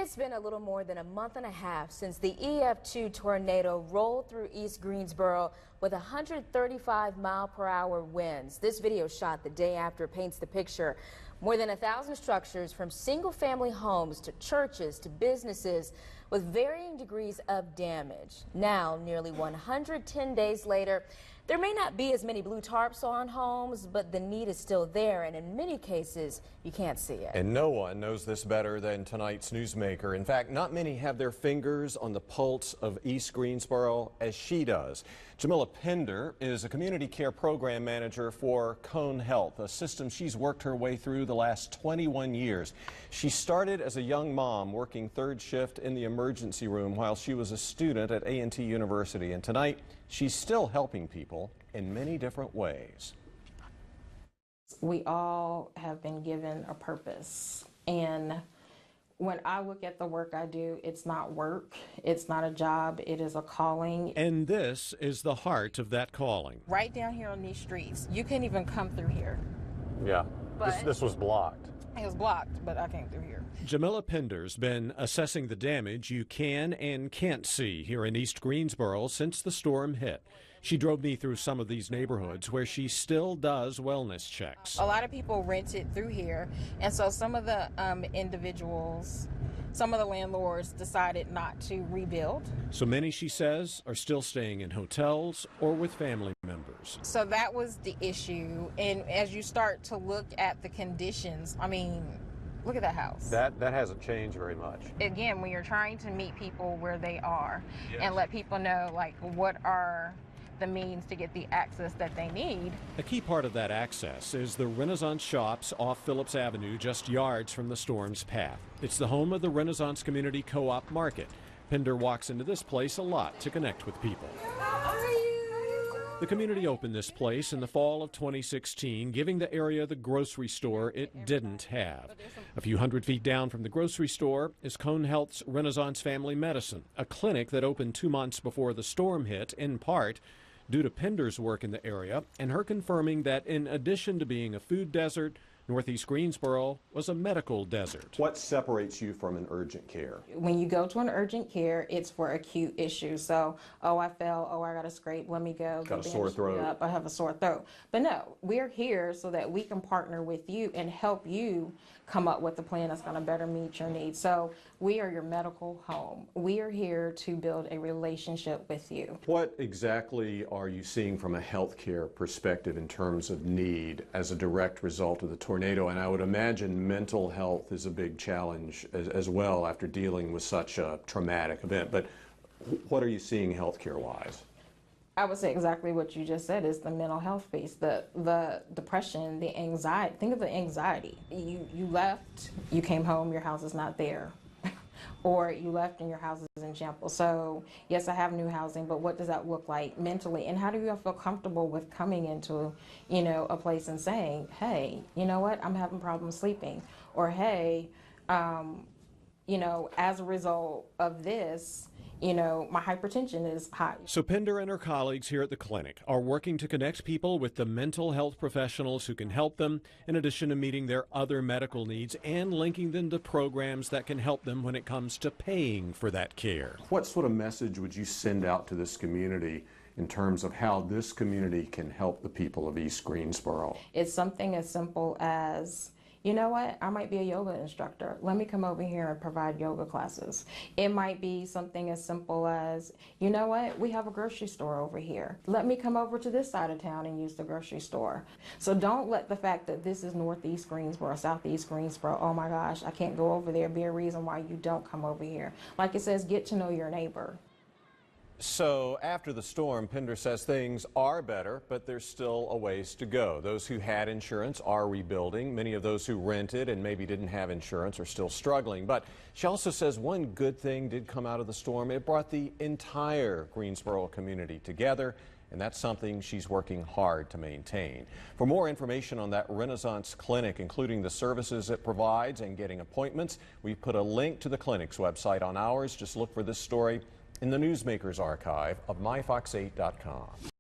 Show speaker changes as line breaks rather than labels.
It's been a little more than a month and a half since the EF2 tornado rolled through East Greensboro with 135-mile-per-hour winds. This video shot the day after paints the picture. More than 1,000 structures, from single-family homes to churches to businesses, with varying degrees of damage. Now, nearly 110 days later, there may not be as many blue tarps on homes, but the need is still there, and in many cases, you can't see it.
And no one knows this better than tonight's Newsmaker. In fact, not many have their fingers on the pulse of East Greensboro as she does. Jamilla Pinder is a community care program manager for Cone Health, a system she's worked her way through the last 21 years. She started as a young mom working third shift in the emergency room while she was a student at A&T University, and tonight she's still helping people in many different ways.
We all have been given a purpose, and when I look at the work I do, it's not work, it's not a job, it is a calling.
And this is the heart of that calling.
Right down here on these streets, you can't even come through here.
Yeah,
But
this was blocked.
It was blocked, but I came through here.
Jamilla Pinder's been assessing the damage you can and can't see here in East Greensboro since the storm hit. She drove me through some of these neighborhoods where she still does wellness checks.
A lot of people rented through here, and so some of the individuals, some of the landlords decided not to rebuild.
So many, she says, are still staying in hotels or with family members.
So that was the issue, and as you start to look at the conditions, I mean, look at that house.
That hasn't changed very much.
Again, when you're trying to meet people where they are, yes, and let people know, like, what are the means to get the access that they need.
A key part of that access is the Renaissance Shops off Phillips Avenue, just yards from the storm's path. It's the home of the Renaissance Community Co-op Market. Pinder walks into this place a lot to connect with people. The community opened this place in the fall of 2016, giving the area the grocery store it didn't have. A few hundred feet down from the grocery store is Cone Health's Renaissance Family Medicine, a clinic that opened 2 months before the storm hit, in part due to Pinder's work in the area and her confirming that in addition to being a food desert, Northeast Greensboro was a medical desert.
What separates you from an urgent care?
When you go to an urgent care, it's for acute issues. So, oh, I fell, oh, I got a scrape, let me go.
Got a sore throat.
Up, I have a sore throat. But no, we're here so that we can partner with you and help you come up with a plan that's going to better meet your needs. So we are your medical home. We are here to build a relationship with you.
What exactly are you seeing from a healthcare perspective in terms of need as a direct result of the tornado? And I would imagine mental health is a big challenge as well after dealing with such a traumatic event. But what are you seeing healthcare-wise?
I would say exactly what you just said is the mental health piece, the depression, the anxiety. Think of the anxiety. You left, you came home, your house is not there. Or you left and your house is in shambles. So yes, I have new housing, but what does that look like mentally? And how do you feel comfortable with coming into, a place and saying, hey, you know what, I'm having problems sleeping. Or hey, as a result of this, my hypertension is high.
So Pinder and her colleagues here at the clinic are working to connect people with the mental health professionals who can help them, in addition to meeting their other medical needs and linking them to programs that can help them when it comes to paying for that care.
What sort of message would you send out to this community in terms of how this community can help the people of East Greensboro?
It's something as simple as, you know what, I might be a yoga instructor. Let me come over here and provide yoga classes. It might be something as simple as, you know what, we have a grocery store over here. Let me come over to this side of town and use the grocery store. So don't let the fact that this is Northeast Greensboro, Southeast Greensboro, oh my gosh, I can't go over there, be a reason why you don't come over here. Like it says, get to know your neighbor.
So after the storm, Pinder says things are better, but there's still a ways to go. Those who had insurance are rebuilding. Many of those who rented and maybe didn't have insurance are still struggling. But she also says one good thing did come out of the storm. It brought the entire Greensboro community together, and that's something she's working hard to maintain. For more information on that Renaissance Clinic, including the services it provides and getting appointments, we've put a link to the clinic's website on ours. Just look for this story in the Newsmaker's archive of myfox8.com.